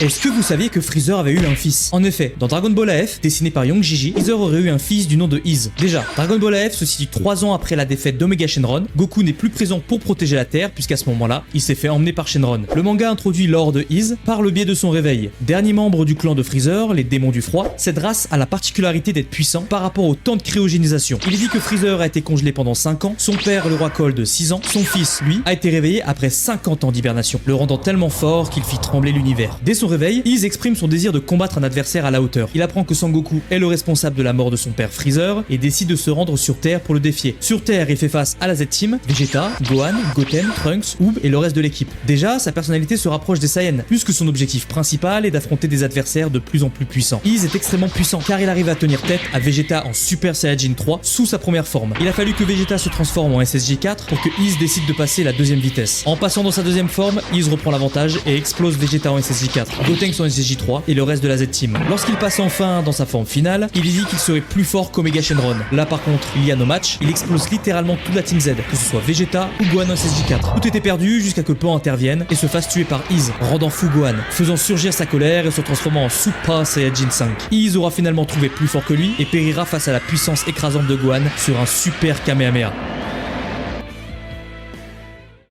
Est-ce que vous saviez que Freezer avait eu un fils? En effet, dans Dragon Ball AF, dessiné par Young Gigi, Freezer aurait eu un fils du nom de Iz. Déjà, Dragon Ball AF se situe 3 ans après la défaite d'Omega Shenron. Goku n'est plus présent pour protéger la Terre, puisqu'à ce moment-là, il s'est fait emmener par Shenron. Le manga introduit Lord Iz par le biais de son réveil. Dernier membre du clan de Freezer, les démons du froid, cette race a la particularité d'être puissant par rapport au temps de cryogénisation. Il est dit que Freezer a été congelé pendant 5 ans, son père, le roi Cold, 6 ans, son fils, lui, a été réveillé après 50 ans d'hibernation, le rendant tellement fort qu'il fit trembler l'univers. Dès son réveil, Iz exprime son désir de combattre un adversaire à la hauteur. Il apprend que Sangoku est le responsable de la mort de son père Freezer et décide de se rendre sur Terre pour le défier. Sur Terre, il fait face à la Z-Team, Vegeta, Gohan, Goten, Trunks, Oob et le reste de l'équipe. Déjà, sa personnalité se rapproche des Saiyans, puisque son objectif principal est d'affronter des adversaires de plus en plus puissants. Iz est extrêmement puissant car il arrive à tenir tête à Vegeta en Super Saiyajin 3 sous sa première forme. Il a fallu que Vegeta se transforme en SSJ 4 pour que Iz décide de passer la deuxième vitesse. En passant dans sa deuxième forme, Iz reprend l'avantage et explose Vegeta en SSJ 4, Gotenks en SSJ 3 et le reste de la Z-Team. Lorsqu'il passe enfin dans sa forme finale, il dit qu'il serait plus fort qu'Omega Shenron. Là par contre, il y a no match, il explose littéralement toute la Team Z, que ce soit Vegeta ou Gohan en SSJ 4. Tout était perdu jusqu'à que Pan intervienne et se fasse tuer par Iz, rendant fou Gohan, faisant surgir sa colère et se transformant en Super Saiyajin 5. Iz aura finalement trouvé plus fort que lui et périra face à la puissance écrasante de Gohan sur un super Kamehameha.